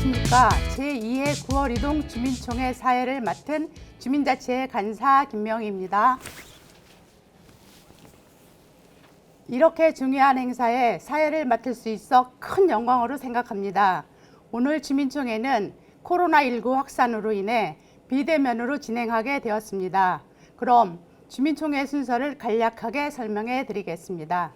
안녕하십니까. 제2회 9월 이동 주민총회 사회를 맡은 주민자치회 간사 김명희입니다. 이렇게 중요한 행사에 사회를 맡을 수 있어 큰 영광으로 생각합니다. 오늘 주민총회는 코로나19 확산으로 인해 비대면으로 진행하게 되었습니다. 그럼 주민총회 순서를 간략하게 설명해 드리겠습니다.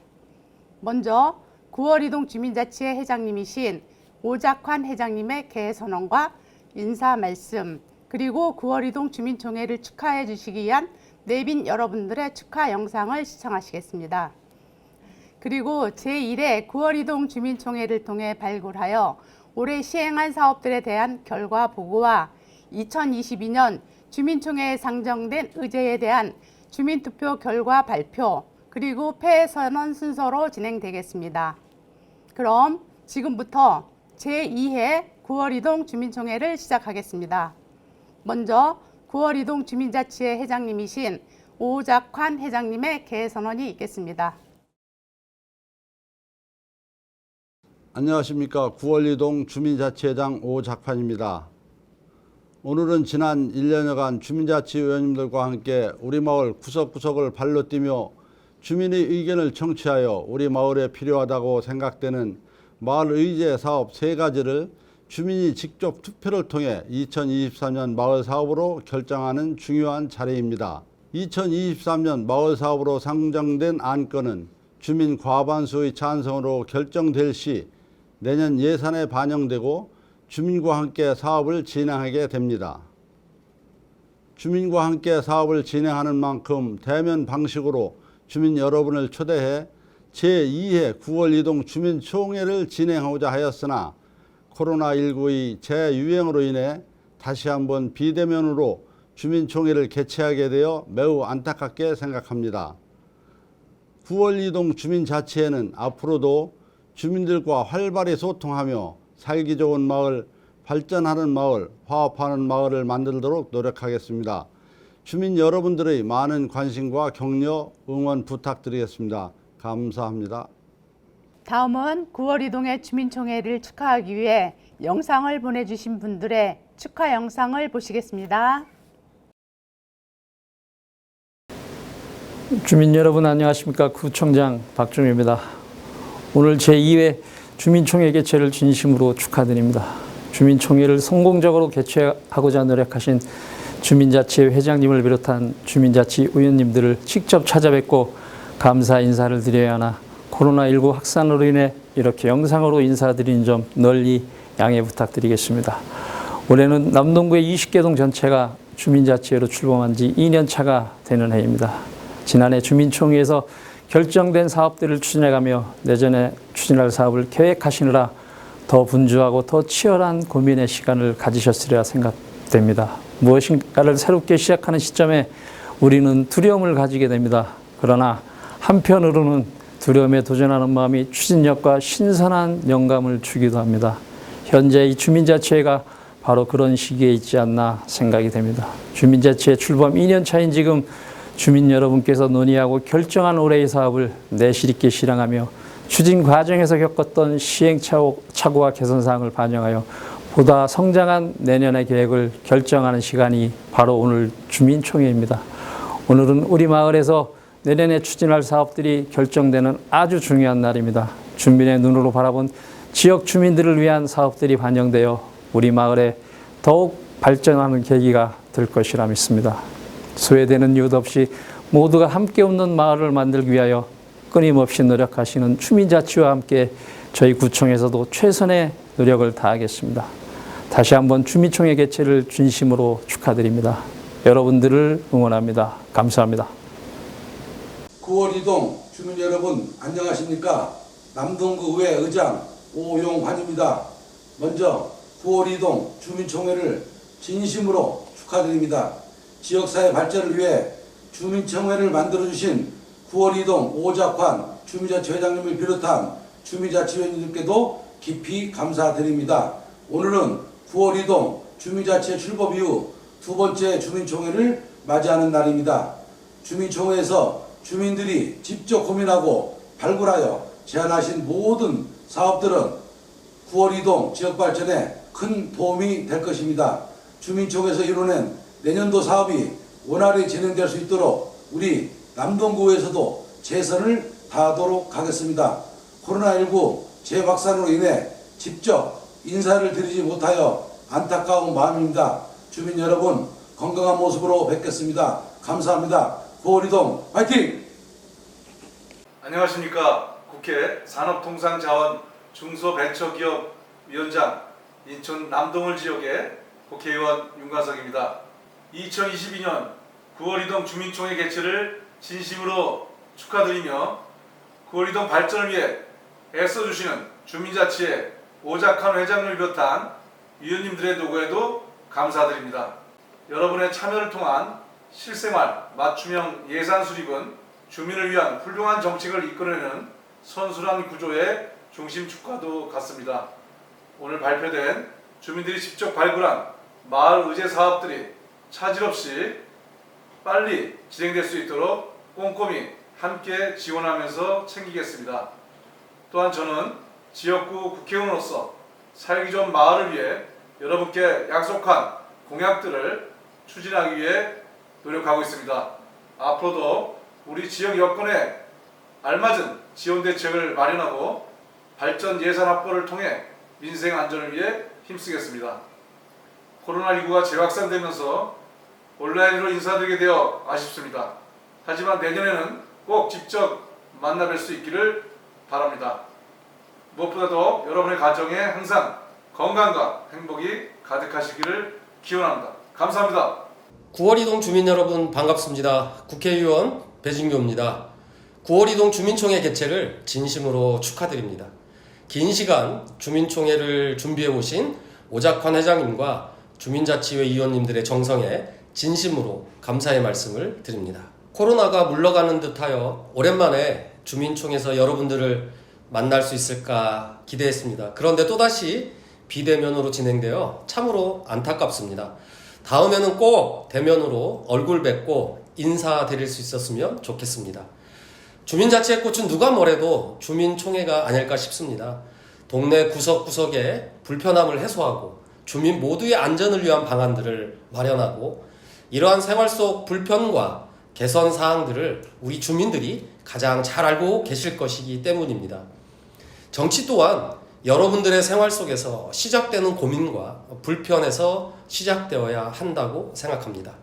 먼저 9월 이동 주민자치회 회장님이신 오작환 회장님의 개선언과 인사 말씀, 그리고 9월 이동 주민총회를 축하해 주시기 위한 내빈 여러분들의 축하 영상을 시청하시겠습니다. 그리고 제1회 9월 이동 주민총회를 통해 발굴하여 올해 시행한 사업들에 대한 결과 보고와 2022년 주민총회에 상정된 의제에 대한 주민투표 결과 발표, 그리고 폐선언 순서로 진행되겠습니다. 그럼 지금부터 제2회 9월 이동 주민총회를 시작하겠습니다. 먼저 9월 이동 주민자치회 회장님이신 오작환 회장님의 개선언이 있겠습니다. 안녕하십니까. 9월 이동 주민자치회장 오작환입니다. 오늘은 지난 1년여간 주민자치 의원님들과 함께 우리 마을 구석구석을 발로 뛰며 주민의 의견을 청취하여 우리 마을에 필요하다고 생각되는 마을 의제 사업 3가지를 주민이 직접 투표를 통해 2023년 마을 사업으로 결정하는 중요한 자리입니다. 2023년 마을 사업으로 상정된 안건은 주민 과반수의 찬성으로 결정될 시 내년 예산에 반영되고 주민과 함께 사업을 진행하게 됩니다. 주민과 함께 사업을 진행하는 만큼 대면 방식으로 주민 여러분을 초대해 제2회 9월 이동 주민총회를 진행하고자 하였으나 코로나19의 재유행으로 인해 다시 한번 비대면으로 주민총회를 개최하게 되어 매우 안타깝게 생각합니다. 9월 이동 주민자치회는 앞으로도 주민들과 활발히 소통하며 살기 좋은 마을, 발전하는 마을, 화합하는 마을을 만들도록 노력하겠습니다. 주민 여러분들의 많은 관심과 격려, 응원 부탁드리겠습니다. 감사합니다. 다음은 9월 이동의 주민총회를 축하하기 위해 영상을 보내주신 분들의 축하 영상을 보시겠습니다. 주민 여러분 안녕하십니까. 구청장 박준입니다. 오늘 제2회 주민총회 개최를 진심으로 축하드립니다. 주민총회를 성공적으로 개최하고자 노력하신 주민자치회 회장님을 비롯한 주민자치 의원님들을 직접 찾아뵙고 감사 인사를 드려야 하나 코로나19 확산으로 인해 이렇게 영상으로 인사드리는 점 널리 양해 부탁드리겠습니다. 올해는 남동구의 20개 동 전체가 주민자치회로 출범한 지 2년 차가 되는 해입니다. 지난해 주민총회에서 결정된 사업들을 추진해가며 내년에 추진할 사업을 계획하시느라 더 분주하고 더 치열한 고민의 시간을 가지셨으리라 생각됩니다. 무엇인가를 새롭게 시작하는 시점에 우리는 두려움을 가지게 됩니다. 그러나 한편으로는 두려움에 도전하는 마음이 추진력과 신선한 영감을 주기도 합니다. 현재 이 주민자치회가 바로 그런 시기에 있지 않나 생각이 됩니다. 주민자치회 출범 2년 차인 지금 주민 여러분께서 논의하고 결정한 올해의 사업을 내실 있게 실행하며 추진 과정에서 겪었던 시행착오와 개선사항을 반영하여 보다 성장한 내년의 계획을 결정하는 시간이 바로 오늘 주민총회입니다. 오늘은 우리 마을에서 내년에 추진할 사업들이 결정되는 아주 중요한 날입니다. 주민의 눈으로 바라본 지역 주민들을 위한 사업들이 반영되어 우리 마을에 더욱 발전하는 계기가 될 것이라 믿습니다. 소외되는 이유 없이 모두가 함께 웃는 마을을 만들기 위하여 끊임없이 노력하시는 주민자치와 함께 저희 구청에서도 최선의 노력을 다하겠습니다. 다시 한번 주민총회 개최를 진심으로 축하드립니다. 여러분들을 응원합니다. 감사합니다. 9월 이동 주민 여러분 안녕하십니까. 남동구 의회 의장 오용환입니다. 먼저 9월 이동 주민총회를 진심으로 축하드립니다. 지역사회 발전을 위해 주민총회를 만들어주신 9월 이동 오작환 주민자치 회장님을 비롯한 주민자치위원님들께도 깊이 감사드립니다. 오늘은 9월 이동 주민자치회 출범 이후 2번째 주민총회를 맞이하는 날입니다. 주민총회에서 주민들이 직접 고민하고 발굴하여 제안하신 모든 사업들은 9월 이동 지역발전에 큰 도움이 될 것입니다. 주민총회에서 이뤄낸 내년도 사업이 원활히 진행될 수 있도록 우리 남동구에서도 최선을 다하도록 하겠습니다. 코로나19 재확산으로 인해 직접 인사를 드리지 못하여 안타까운 마음입니다. 주민 여러분 건강한 모습으로 뵙겠습니다. 감사합니다. 구월이동 화이팅! 안녕하십니까. 국회 산업통상자원 중소벤처기업위원장 인천 남동을 지역의 국회의원 윤관석입니다. 2022년 9월이동 주민총회 개최를 진심으로 축하드리며 9월이동 발전을 위해 애써주시는 주민자치회 오작환 회장을 비롯한 위원님들의 노고에도 감사드립니다. 여러분의 참여를 통한 실생활 맞춤형 예산 수립은 주민을 위한 훌륭한 정책을 이끌어내는 선순환 구조의 중심 축과도 같습니다. 오늘 발표된 주민들이 직접 발굴한 마을 의제 사업들이 차질 없이 빨리 진행될 수 있도록 꼼꼼히 함께 지원하면서 챙기겠습니다. 또한 저는 지역구 국회의원으로서 살기 좋은 마을을 위해 여러분께 약속한 공약들을 추진하기 위해 노력하고 있습니다. 앞으로도 우리 지역 여건에 알맞은 지원 대책을 마련하고 발전 예산 확보를 통해 민생 안전을 위해 힘쓰겠습니다. 코로나19가 재확산되면서 온라인으로 인사드리게 되어 아쉽습니다. 하지만 내년에는 꼭 직접 만나 뵐 수 있기를 바랍니다. 무엇보다도 여러분의 가정에 항상 건강과 행복이 가득하시기를 기원합니다. 감사합니다. 9월이동 주민 여러분 반갑습니다. 국회의원 배진교입니다. 9월이동 주민총회 개최를 진심으로 축하드립니다. 긴 시간 주민총회를 준비해 오신 오작환 회장님과 주민자치회 위원님들의 정성에 진심으로 감사의 말씀을 드립니다. 코로나가 물러가는 듯하여 오랜만에 주민총회에서 여러분들을 만날 수 있을까 기대했습니다. 그런데 또다시 비대면으로 진행되어 참으로 안타깝습니다. 다음에는 꼭 대면으로 얼굴 뵙고 인사드릴 수 있었으면 좋겠습니다. 주민자치의 꽃은 누가 뭐래도 주민총회가 아닐까 싶습니다. 동네 구석구석에 불편함을 해소하고 주민 모두의 안전을 위한 방안들을 마련하고 이러한 생활 속 불편과 개선 사항들을 우리 주민들이 가장 잘 알고 계실 것이기 때문입니다. 정치 또한 여러분들의 생활 속에서 시작되는 고민과 불편에서 시작되어야 한다고 생각합니다.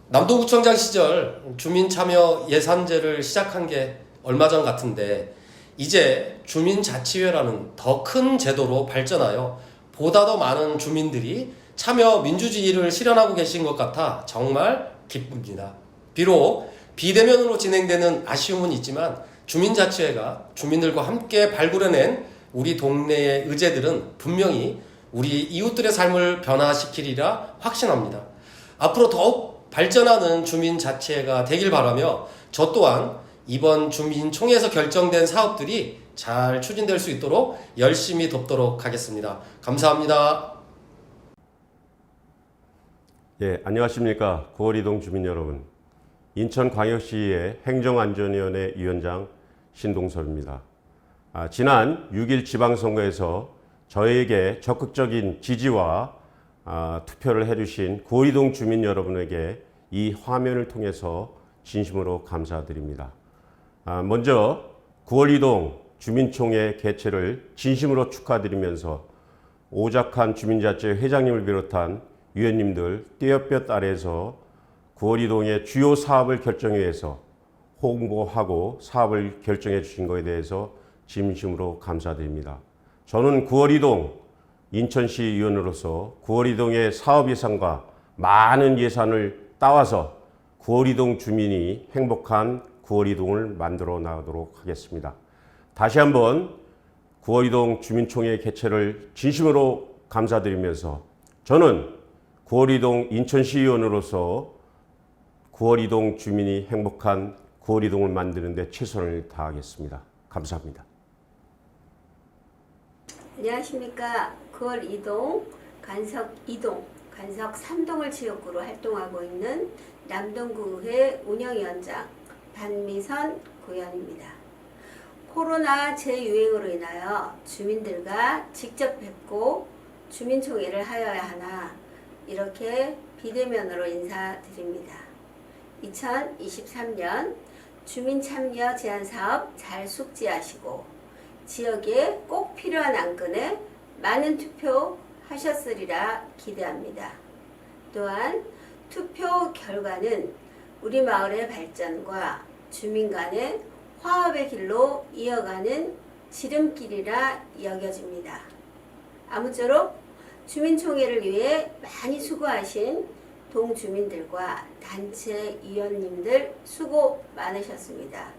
남동구청장 시절 주민참여 예산제를 시작한 게 얼마 전 같은데 이제 주민자치회라는 더 큰 제도로 발전하여 보다 더 많은 주민들이 참여 민주주의를 실현하고 계신 것 같아 정말 기쁩니다. 비록 비대면으로 진행되는 아쉬움은 있지만 주민자치회가 주민들과 함께 발굴해낸 우리 동네의 의제들은 분명히 우리 이웃들의 삶을 변화시키리라 확신합니다. 앞으로 더욱 발전하는 주민자치회가 되길 바라며 저 또한 이번 주민총회에서 결정된 사업들이 잘 추진될 수 있도록 열심히 돕도록 하겠습니다. 감사합니다. 예, 안녕하십니까. 9월이동 주민 여러분. 인천광역시의 행정안전위원회 위원장 신동섭입니다. 지난 6일 지방선거에서 저에게 적극적인 지지와 투표를 해주신 9월이동 주민 여러분에게 이 화면을 통해서 진심으로 감사드립니다. 먼저 9월이동 주민총회 개최를 진심으로 축하드리면서 오작환 주민자치회 회장님을 비롯한 위원님들 떼어볕 아래에서 9월이동의 주요 사업을 결정해 위해서 홍보하고 사업을 결정해 주신 것에 대해서 진심으로 감사드립니다. 저는 9월이동 인천시 의원으로서 9월이동의 사업 예산과 많은 예산을 따와서 9월이동 주민이 행복한 9월이동을 만들어 나가도록 하겠습니다. 다시 한번 9월이동 주민총회 개최를 진심으로 감사드리면서 저는 9월이동 인천시 의원으로서 9월이동 주민이 행복한 9월이동을 만드는 데 최선을 다하겠습니다. 감사합니다. 안녕하십니까. 9월 2동, 간석 2동, 간석 3동을 지역구로 활동하고 있는 남동구의회 운영위원장 반미선 구의원입니다. 코로나 재유행으로 인하여 주민들과 직접 뵙고 주민총회를 하여야 하나 이렇게 비대면으로 인사드립니다. 2023년 주민참여 제안사업 잘 숙지하시고 지역에 꼭 필요한 안건에 많은 투표하셨으리라 기대합니다. 또한 투표 결과는 우리 마을의 발전과 주민 간의 화합의 길로 이어가는 지름길이라 여겨집니다. 아무쪼록 주민총회를 위해 많이 수고하신 동주민들과 단체 위원님들 수고 많으셨습니다.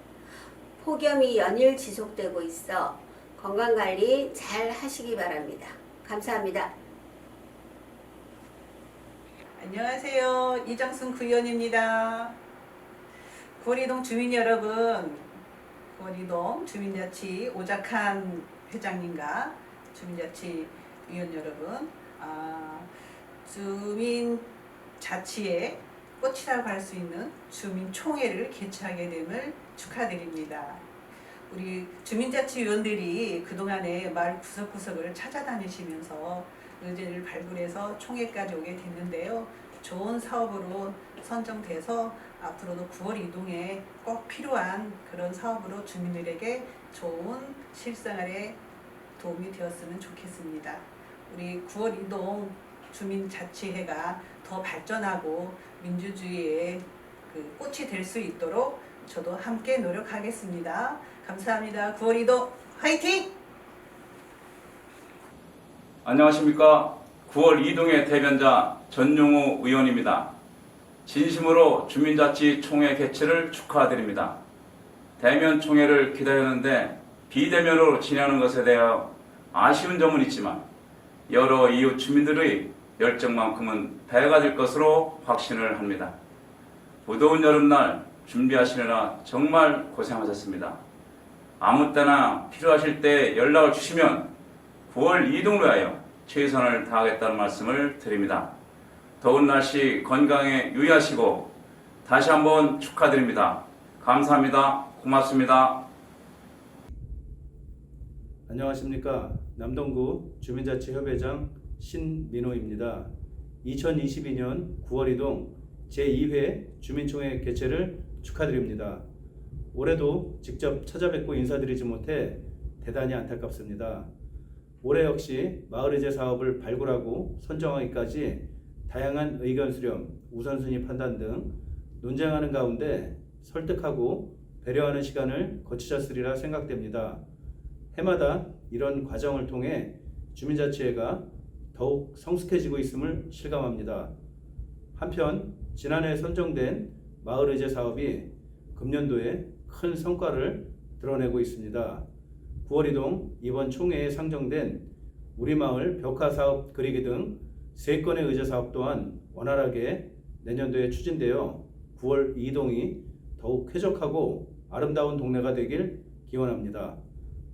폭염이 연일 지속되고 있어 건강관리 잘 하시기 바랍니다. 감사합니다. 안녕하세요. 이정순 구의원입니다. 구월이동 주민 여러분, 구월이동 주민자치 오작한 회장님과 주민자치위원 여러분, 주민자치의 꽃이라고 할 수 있는 주민총회를 개최하게 됨을 축하드립니다. 우리 주민자치위원들이 그동안에 마을 구석구석을 찾아다니시면서 의제를 발굴해서 총회까지 오게 됐는데요. 좋은 사업으로 선정돼서 앞으로도 9월 이동에 꼭 필요한 그런 사업으로 주민들에게 좋은 실생활에 도움이 되었으면 좋겠습니다. 우리 9월 이동 주민자치회가 더 발전하고 민주주의의 그 꽃이 될 수 있도록 저도 함께 노력하겠습니다. 감사합니다. 9월 이동 화이팅! 안녕하십니까. 9월 이동의 대변자 전용우 의원입니다. 진심으로 주민자치총회 개최를 축하드립니다. 대면 총회를 기다렸는데 비대면으로 진행하는 것에 대하여 아쉬운 점은 있지만 여러 이웃 주민들의 열정만큼은 배가 될 것으로 확신을 합니다. 무더운 여름날 준비하시느라 정말 고생하셨습니다. 아무 때나 필요하실 때 연락을 주시면 9월 이동을 위하여 최선을 다하겠다는 말씀을 드립니다. 더운 날씨 건강에 유의하시고 다시 한번 축하드립니다. 감사합니다. 고맙습니다. 안녕하십니까. 남동구 주민자치협회장 신민호입니다. 2022년 9월 이동 제2회 주민총회 개최를 축하드립니다. 올해도 직접 찾아뵙고 인사드리지 못해 대단히 안타깝습니다. 올해 역시 마을의제 사업을 발굴하고 선정하기까지 다양한 의견 수렴, 우선순위 판단 등 논쟁하는 가운데 설득하고 배려하는 시간을 거치셨으리라 생각됩니다. 해마다 이런 과정을 통해 주민자치회가 더욱 성숙해지고 있음을 실감합니다. 한편 지난해 선정된 마을의제 사업이 금년도에 큰 성과를 드러내고 있습니다. 9월 이동 이번 총회에 상정된 우리마을 벽화사업 그리기 등 3건의 의제 사업 또한 원활하게 내년도에 추진되어 9월 이동이 더욱 쾌적하고 아름다운 동네가 되길 기원합니다.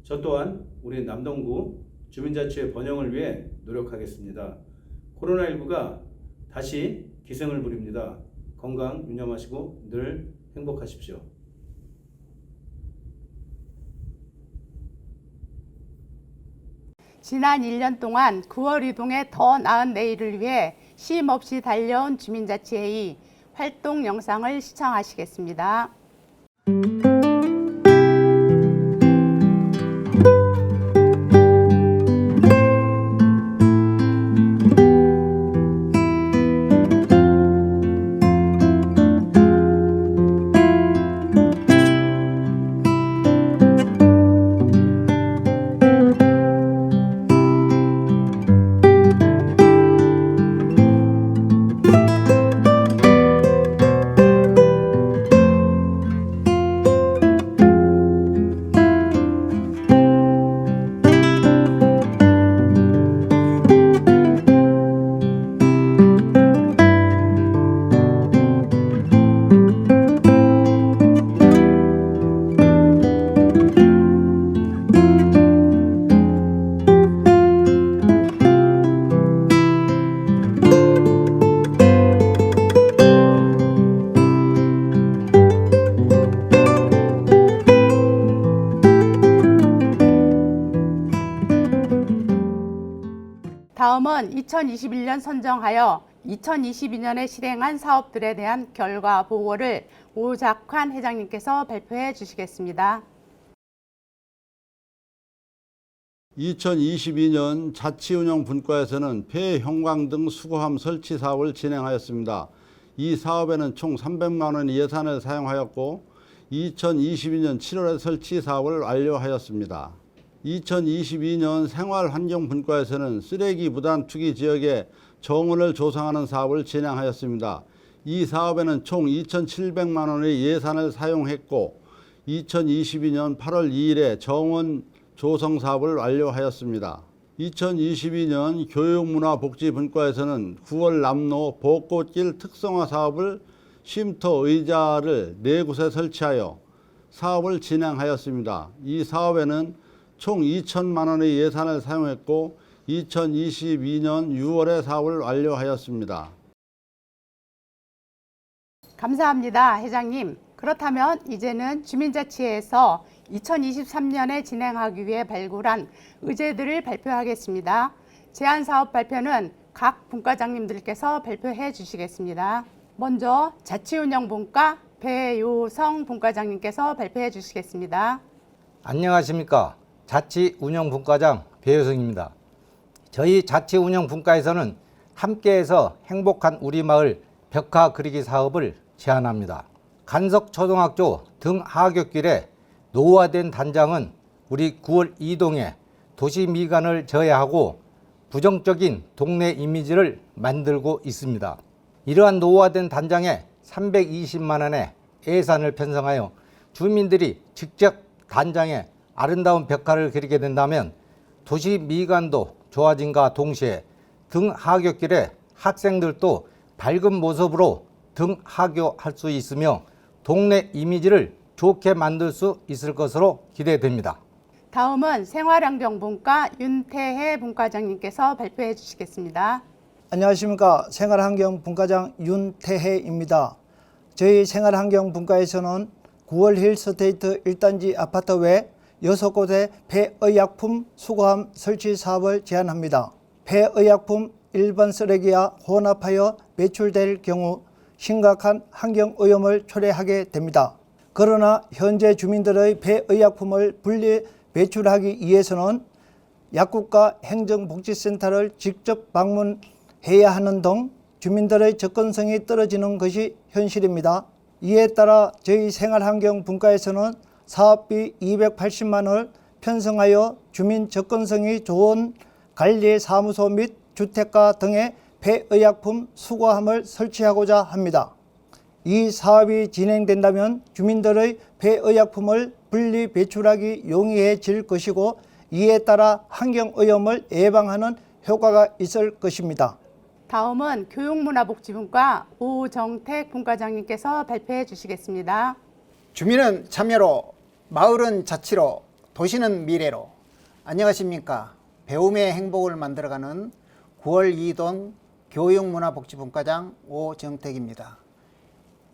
저 또한 우리 남동구 주민자치회 번영을 위해 노력하겠습니다. 코로나19가 다시 기승을 부립니다. 건강 유념하시고 늘 행복하십시오. 지난 1년 동안 9월 이동의 더 나은 내일을 위해 쉼 없이 달려온 주민자치회의 활동 영상을 시청하시겠습니다. 2021년 선정하여 2022년에 실행한 사업들에 대한 결과 보고를 오작환 회장님께서 발표해 주시겠습니다. 2022년 자치운영 분과에서는 폐, 형광 등 수거함 설치 사업을 진행하였습니다. 이 사업에는 총 300만 원의 예산을 사용하였고 2022년 7월에 설치 사업을 완료하였습니다. 2022년 생활환경 분과에서는 쓰레기 무단 투기 지역에 정원을 조성하는 사업을 진행하였습니다. 이 사업에는 총 2,700만 원의 예산을 사용했고 2022년 8월 2일에 정원 조성 사업을 완료하였습니다. 2022년 교육문화복지분과에서는 9월 남로 벚꽃길 특성화 사업을 쉼터 의자를 4곳에 설치하여 사업을 진행하였습니다. 이 사업에는 총 2천만 원의 예산을 사용했고 2022년 6월에 사업을 완료하였습니다. 감사합니다, 회장님. 그렇다면 이제는 주민자치회에서 2023년에 진행하기 위해 발굴한 의제들을 발표하겠습니다. 제안사업 발표는 각 분과장님들께서 발표해 주시겠습니다. 먼저 자치운영분과 배요성 분과장님께서 발표해 주시겠습니다. 안녕하십니까. 자치운영분과장 배요성입니다. 저희 자치운영분과에서는 함께해서 행복한 우리마을 벽화 그리기 사업을 제안합니다. 간석초등학교 등 하굣길에 노후화된 단장은 우리 9월 2동에 도시미관을 저해하고 부정적인 동네 이미지를 만들고 있습니다. 이러한 노후화된 단장에 320만 원의 예산을 편성하여 주민들이 직접 단장에 아름다운 벽화를 그리게 된다면 도시미관도 좋아짐과 동시에 등 하굣길에 학생들도 밝은 모습으로 등 하교할 수 있으며 동네 이미지를 좋게 만들 수 있을 것으로 기대됩니다. 다음은 생활환경분과 윤태혜 분과장님께서 발표해 주시겠습니다. 안녕하십니까. 생활환경분과장 윤태혜입니다. 저희 생활환경분과에서는 9월 힐스테이트 1단지 아파트 외 6곳의 폐의약품 수거함 설치 사업을 제안합니다. 폐의약품 일반 쓰레기와 혼합하여 배출될 경우 심각한 환경오염을 초래하게 됩니다. 그러나 현재 주민들의 폐의약품을 분리 배출하기 위해서는 약국과 행정복지센터를 직접 방문해야 하는 등 주민들의 접근성이 떨어지는 것이 현실입니다. 이에 따라 저희 생활환경분과에서는 사업비 280만 원을 편성하여 주민 접근성이 좋은 관리사무소 및 주택가 등의 폐의약품 수거함을 설치하고자 합니다. 이 사업이 진행된다면 주민들의 폐의약품을 분리 배출하기 용이해질 것이고 이에 따라 환경오염을 예방하는 효과가 있을 것입니다. 다음은 교육문화복지분과 오정택 분과장님께서 발표해 주시겠습니다. 주민은 참여로, 마을은 자치로, 도시는 미래로. 안녕하십니까. 배움의 행복을 만들어가는 9월 2동 교육문화복지분과장 오정택입니다.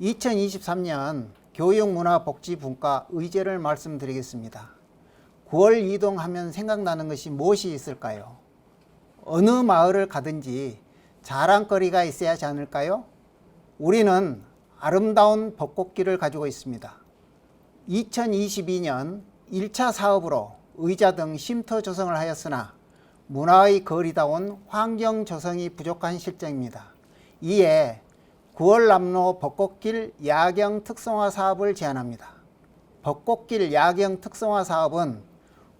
2023년 교육문화복지분과 의제를 말씀드리겠습니다. 9월 2동 하면 생각나는 것이 무엇이 있을까요? 어느 마을을 가든지 자랑거리가 있어야 하지 않을까요? 우리는 아름다운 벚꽃길을 가지고 있습니다. 2022년 1차 사업으로 의자 등 쉼터 조성을 하였으나 문화의 거리다운 환경 조성이 부족한 실정입니다. 이에 9월 남로 벚꽃길 야경 특성화 사업을 제안합니다. 벚꽃길 야경 특성화 사업은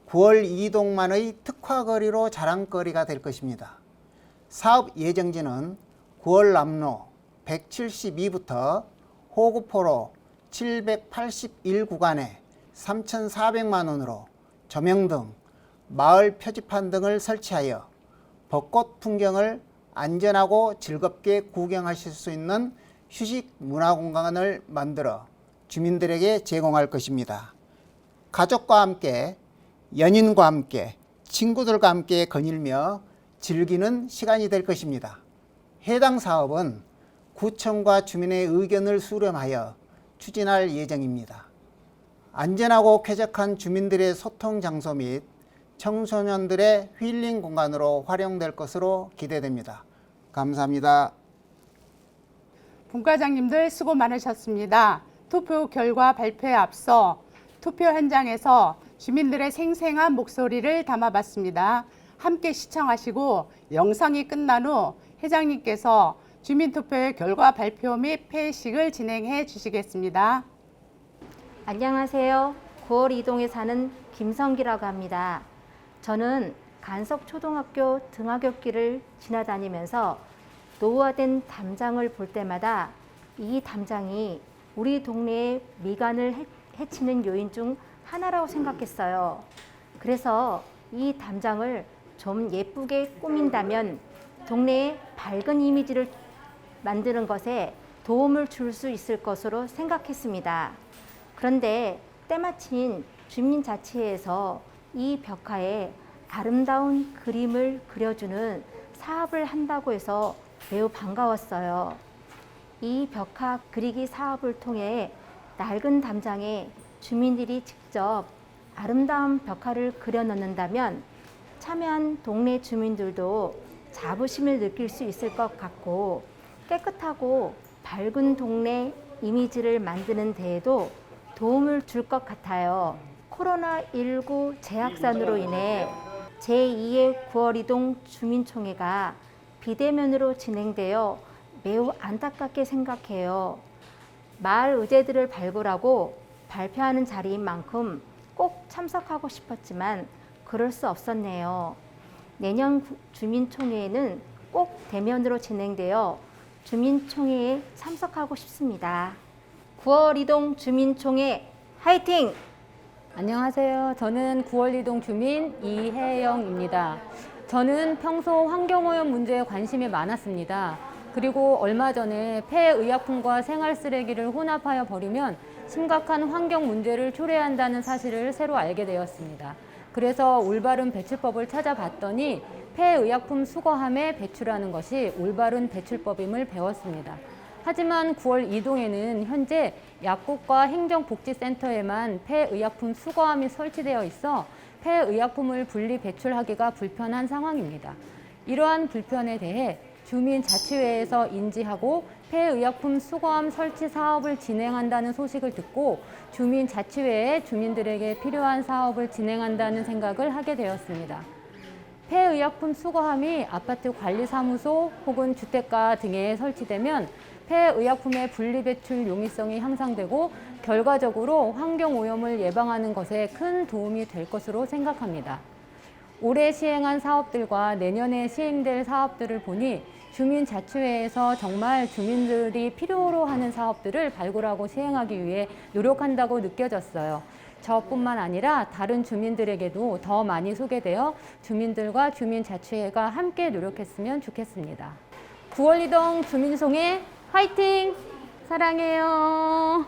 9월 2동만의 특화거리로 자랑거리가 될 것입니다. 사업 예정지는 9월 남로 172부터 호구포로 781구간에 3,400만 원으로 조명 등 마을 표지판 등을 설치하여 벚꽃 풍경을 안전하고 즐겁게 구경하실 수 있는 휴식 문화공간을 만들어 주민들에게 제공할 것입니다. 가족과 함께, 연인과 함께, 친구들과 함께 거닐며 즐기는 시간이 될 것입니다. 해당 사업은 구청과 주민의 의견을 수렴하여 추진할 예정입니다. 안전하고 쾌적한 주민들의 소통 장소 및 청소년들의 힐링 공간으로 활용될 것으로 기대됩니다. 감사합니다. 분과장님들 수고 많으셨습니다. 투표 결과 발표에 앞서 투표 현장에서 주민들의 생생한 목소리를 담아봤습니다. 함께 시청하시고 영상이 끝난 후 회장님께서 주민투표의 결과 발표 및 폐식을 진행해 주시겠습니다. 안녕하세요. 9월 이동에 사는 김성기라고 합니다. 저는 간석초등학교 등하굣길을 지나다니면서 노후화된 담장을 볼 때마다 이 담장이 우리 동네의 미관을 해치는 요인 중 하나라고 생각했어요. 그래서 이 담장을 좀 예쁘게 꾸민다면 동네의 밝은 이미지를 만드는 것에 도움을 줄 수 있을 것으로 생각했습니다. 그런데 때마침 주민자치회에서 이 벽화에 아름다운 그림을 그려주는 사업을 한다고 해서 매우 반가웠어요. 이 벽화 그리기 사업을 통해 낡은 담장에 주민들이 직접 아름다운 벽화를 그려 넣는다면 참여한 동네 주민들도 자부심을 느낄 수 있을 것 같고 깨끗하고 밝은 동네 이미지를 만드는 데에도 도움을 줄 것 같아요. 코로나19 재확산으로 인해 제2의 9월 이동 주민총회가 비대면으로 진행되어 매우 안타깝게 생각해요. 마을 의제들을 발굴하고 발표하는 자리인 만큼 꼭 참석하고 싶었지만 그럴 수 없었네요. 내년 주민총회에는 꼭 대면으로 진행되어 주민총회에 참석하고 싶습니다. 9월 이동 주민총회 화이팅! 안녕하세요. 저는 9월 이동 주민 이혜영입니다. 저는 평소 환경오염 문제에 관심이 많았습니다. 그리고 얼마 전에 폐의약품과 생활쓰레기를 혼합하여 버리면 심각한 환경 문제를 초래한다는 사실을 새로 알게 되었습니다. 그래서 올바른 배출법을 찾아봤더니 폐의약품 수거함에 배출하는 것이 올바른 배출법임을 배웠습니다. 하지만 9월 이동에는 현재 약국과 행정복지센터에만 폐의약품 수거함이 설치되어 있어 폐의약품을 분리 배출하기가 불편한 상황입니다. 이러한 불편에 대해 주민자치회에서 인지하고 폐의약품 수거함 설치 사업을 진행한다는 소식을 듣고 주민자치회에 주민들에게 필요한 사업을 진행한다는 생각을 하게 되었습니다. 폐의약품 수거함이 아파트 관리사무소 혹은 주택가 등에 설치되면 폐의약품의 분리배출 용이성이 향상되고 결과적으로 환경오염을 예방하는 것에 큰 도움이 될 것으로 생각합니다. 올해 시행한 사업들과 내년에 시행될 사업들을 보니 주민자치회에서 정말 주민들이 필요로 하는 사업들을 발굴하고 시행하기 위해 노력한다고 느껴졌어요. 저뿐만 아니라 다른 주민들에게도 더 많이 소개되어 주민들과 주민자치회가 함께 노력했으면 좋겠습니다. 9월 이동 주민총회 화이팅! 사랑해요.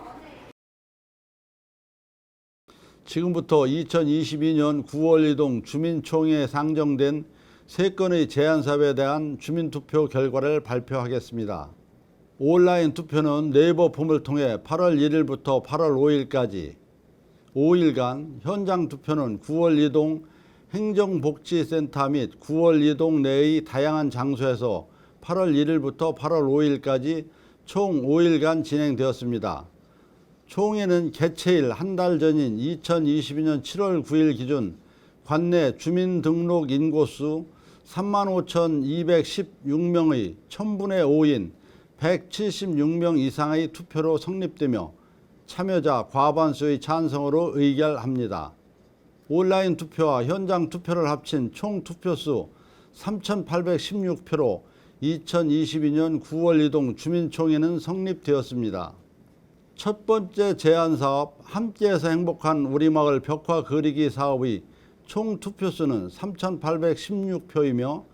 지금부터 2022년 9월 이동 주민총회에 상정된 3건의 제안사업에 대한 주민투표 결과를 발표하겠습니다. 온라인 투표는 네이버 폼을 통해 8월 1일부터 8월 5일까지 5일간, 현장 투표는 9월 이동 행정복지센터 및 9월 이동 내의 다양한 장소에서 8월 1일부터 8월 5일까지 총 5일간 진행되었습니다. 총회는 개최일 한 달 전인 2022년 7월 9일 기준 관내 주민등록 인구수 35,216명의 1000분의 5인 176명 이상의 투표로 성립되며 참여자 과반수의 찬성으로 의결합니다. 온라인 투표와 현장 투표를 합친 총 투표수 3,816표로 2022년 9월 이동 주민총회는 성립되었습니다. 첫 번째 제안사업 함께해서 행복한 우리마을 벽화 그리기 사업의 총 투표수는 3,816표이며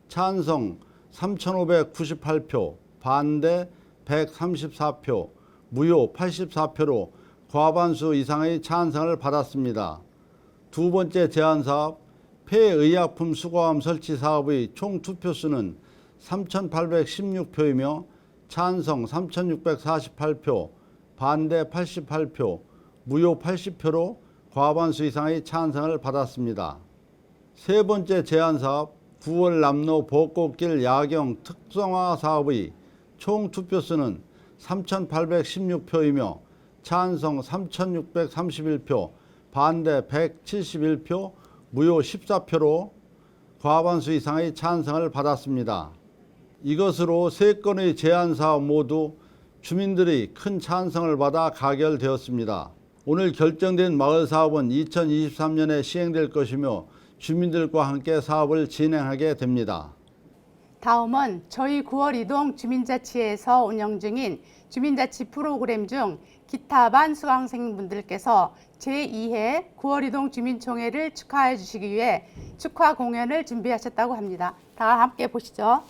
찬성 3,598표, 반대 134표, 무효 84표로 과반수 이상의 찬성을 받았습니다. 두 번째 제안사업 폐의약품 수거함 설치 사업의 총 투표수는 3,816표이며 찬성 3,648표, 반대 88표, 무효 80표로 과반수 이상의 찬성을 받았습니다. 세 번째 제안사업 9월 남로 벚꽃길 야경 특성화 사업의 총 투표수는 3,816표이며 찬성 3,631표, 반대 171표, 무효 14표로 과반수 이상의 찬성을 받았습니다. 이것으로 세 건의 제안사업 모두 주민들의 큰 찬성을 받아 가결되었습니다. 오늘 결정된 마을사업은 2023년에 시행될 것이며 주민들과 함께 사업을 진행하게 됩니다. 다음은 저희 9월 이동 주민자치회에서 운영 중인 주민자치 프로그램 중 기타 반 수강생분들께서 제2회 9월 이동 주민총회를 축하해 주시기 위해 축하 공연을 준비하셨다고 합니다. 다 함께 보시죠.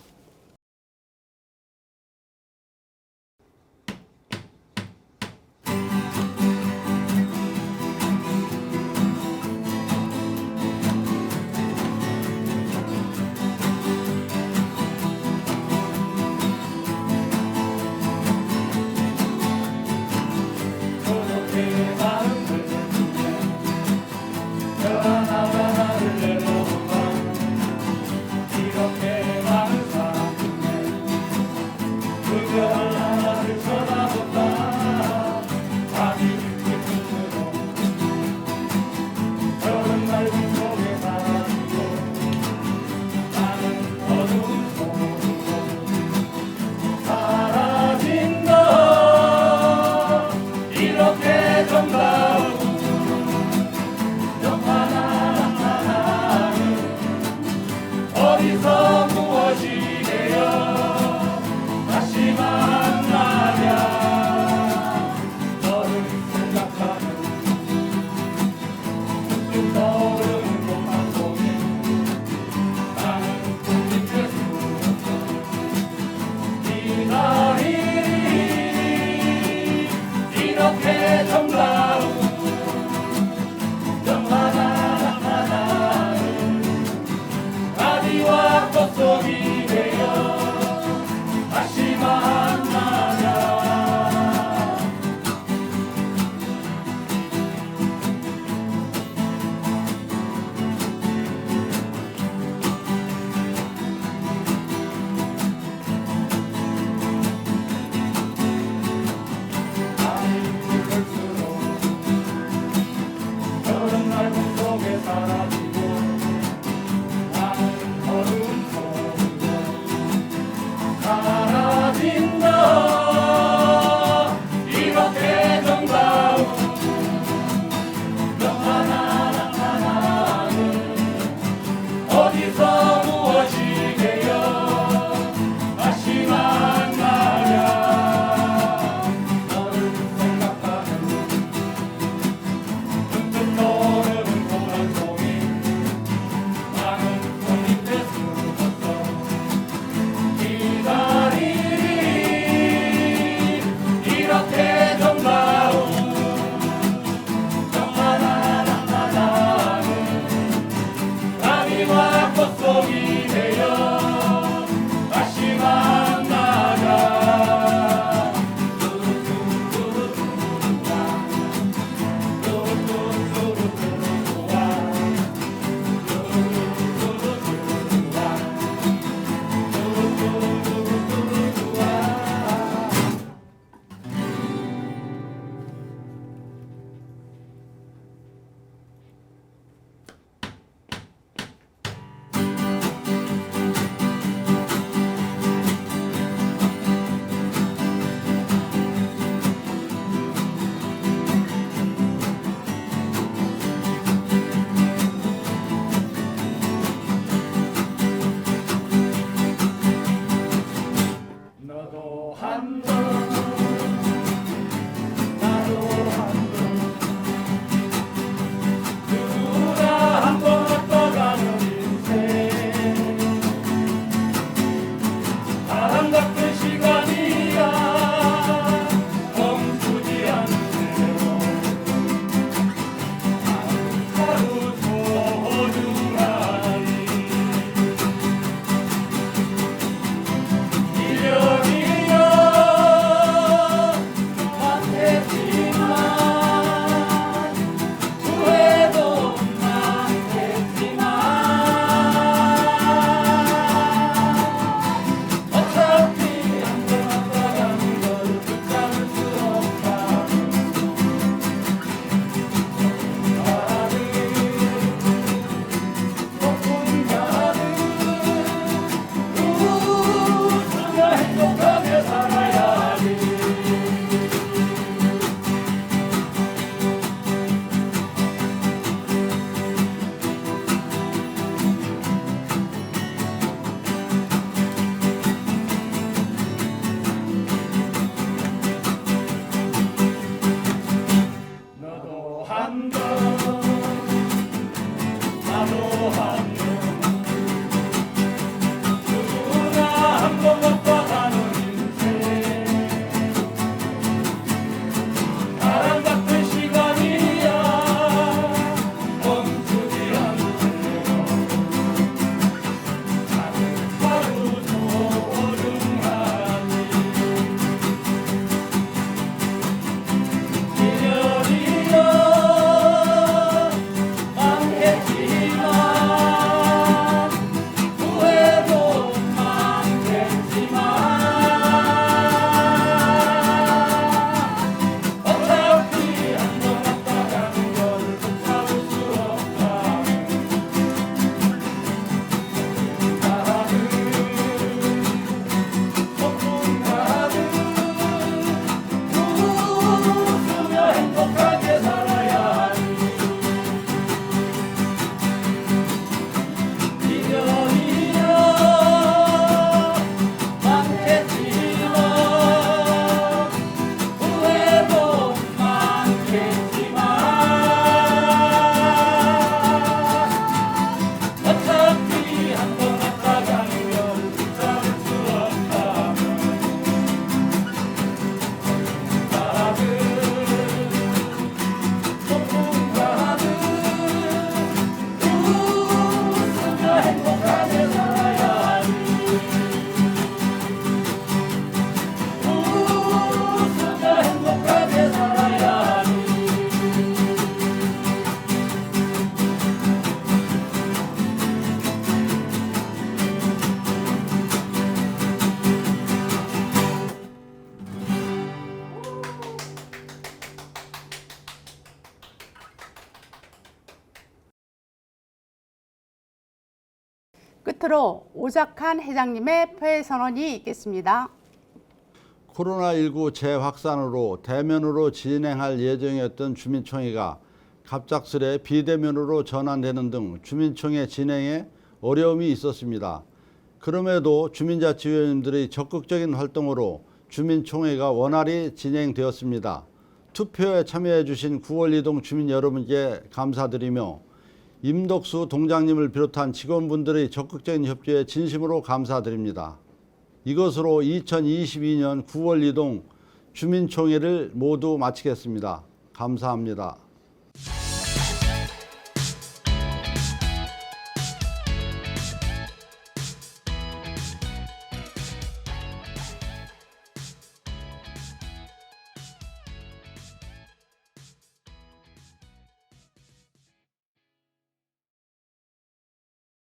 끝으로 오작한 회장님의 폐회 선언이 있겠습니다. 코로나19 재확산으로 대면으로 진행할 예정이었던 주민총회가 갑작스레 비대면으로 전환되는 등 주민총회 진행에 어려움이 있었습니다. 그럼에도 주민자치위원님들의 적극적인 활동으로 주민총회가 원활히 진행되었습니다. 투표에 참여해 주신 9월 이동 주민 여러분께 감사드리며 임덕수 동장님을 비롯한 직원분들의 적극적인 협조에 진심으로 감사드립니다. 이것으로 2022년 9월 이동 주민총회를 모두 마치겠습니다. 감사합니다.